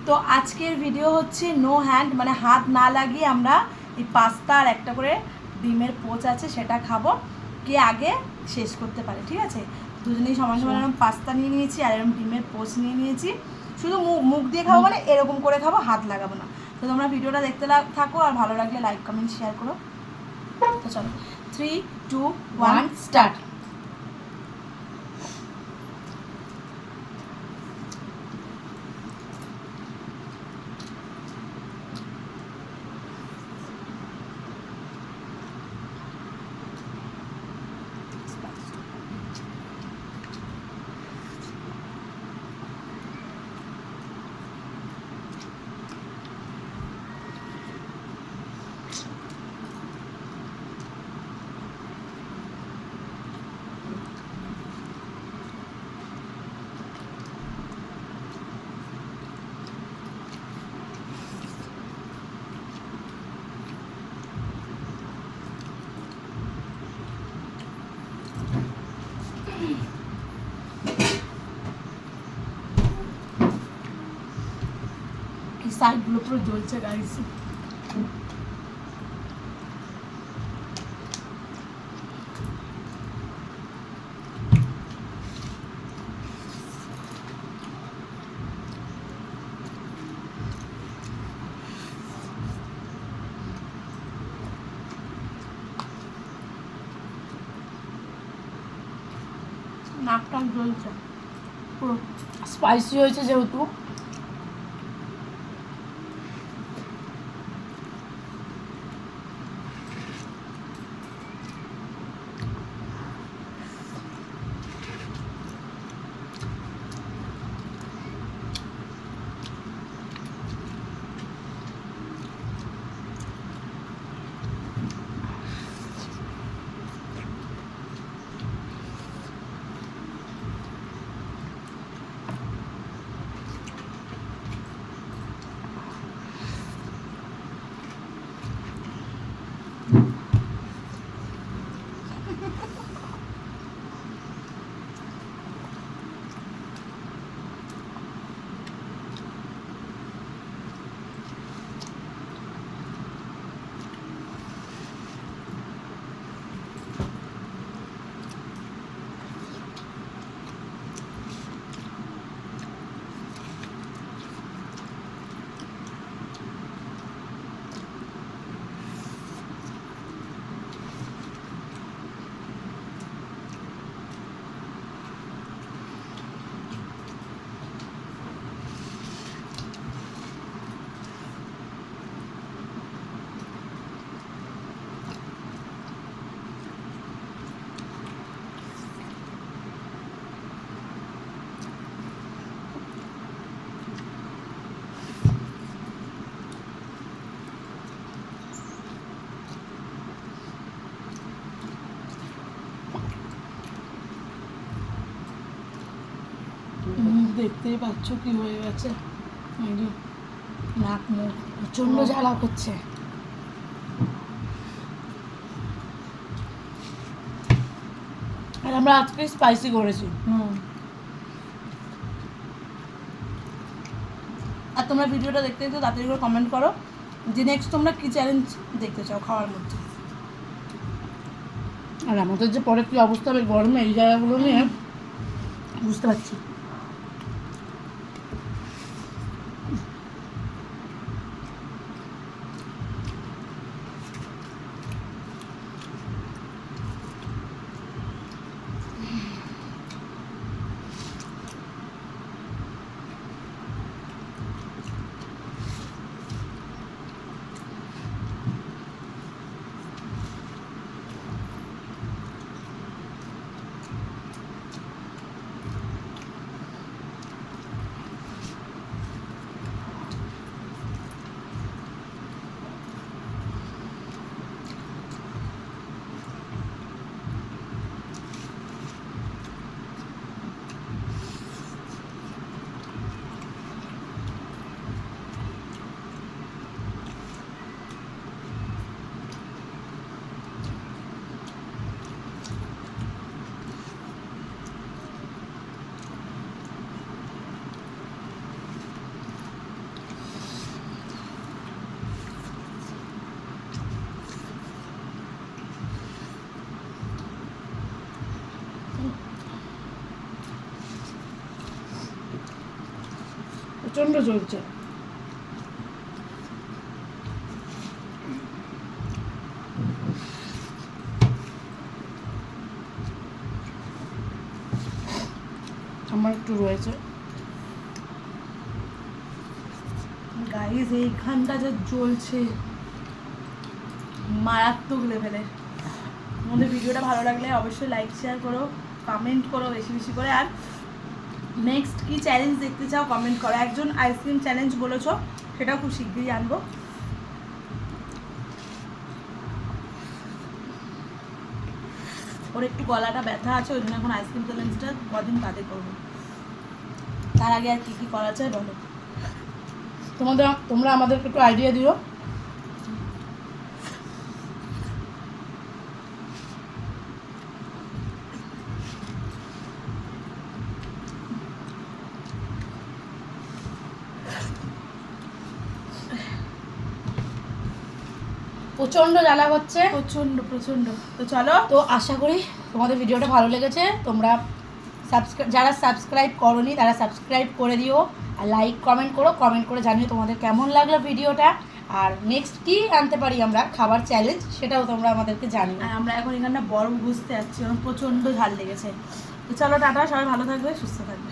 তো আজকের ভিডিও হচ্ছে নো হ্যান্ড, মানে হাত না লাগিয়ে আমরা এই পাস্তা আর একটা করে ডিমের পোচ আছে সেটা খাবো, কে আগে শেষ করতে পারে। ঠিক আছে, দুজনেই সমান সমান এরকম পাস্তা নিয়ে নিয়েছি আর এরকম ডিমের পোচ নিয়ে নিয়েছি। শুধু মুখ দিয়ে খাবো, মানে এরকম করে খাবো, হাত লাগাবো না। তো তোমরা ভিডিওটা দেখতে থাকো আর ভালো লাগলে লাইক কমেন্ট শেয়ার করো। তো চলো 3, 2, 1 স্টার্ট। সাইডগুলো পুরো জ্বলছে গাইস। নাক টাক জ্বলছে, পুরো স্পাইসি হয়েছে যেহেতু। দেখতেই পাচ্ছ কি হয়ে গেছে, নাক মুখ প্রচন্ড জ্বালা করছে। আর আমরা আজকে স্পাইসি করেছি। আর তোমরা ভিডিওটা দেখতে দেখতে তাড়াতাড়ি করে কমেন্ট করো যে নেক্সট তোমরা কি চ্যালেঞ্জ দেখতে চাও খাওয়ার মধ্যে। আর আমাদের যে পরে কি অবস্থা হবে গরমে এই জায়গাগুলো নিয়ে বুঝতে পারছি। প্রচণ্ড জ্বলছে। আমার একটু রয়েছে গাইস, এইখানটা যে জ্বলছে মারাত্মক লেভেলের। আমাদের ভিডিওটা ভালো লাগলে অবশ্যই লাইক শেয়ার করো, কমেন্ট করো বেশি বেশি করে। আর নেক্সট কি চ্যালেঞ্জ দেখতে চাও কমেন্ট করো। একজন আইসক্রিম চ্যালেঞ্জ বলেছো, সেটাও খুব শিগগিরই আনবো। ওর একটু গলাটা ব্যথা আছে, ওই জন্য এখন আইসক্রিম চ্যালেঞ্জটা কদিন বাদে করবো। তার আগে আর কী কী করা যায় বলো, তোমরা আমাদেরকে একটু আইডিয়া দিও। প্রচণ্ড জ্বালা হচ্ছে, প্রচণ্ড প্রচণ্ড। তো চলো, তো আশা করি তোমাদের ভিডিওটা ভালো লেগেছে। তোমরা যারা সাবস্ক্রাইব করোনি তারা সাবস্ক্রাইব করে দিও, আর লাইক কমেন্ট করো, কমেন্ট করে জানিও তোমাদের কেমন লাগলো ভিডিওটা। আর নেক্সট কি আনতে পারি আমরা খাবার চ্যালেঞ্জ, সেটাও তোমরা আমাদেরকে জানিও। আর আমরা এখন এখানটা বরফ বুঝতে যাচ্ছি, প্রচণ্ড ঝাল লেগেছে। তো চলো টাটা, সবাই ভালো থাকবে, সুস্থ থাকবে।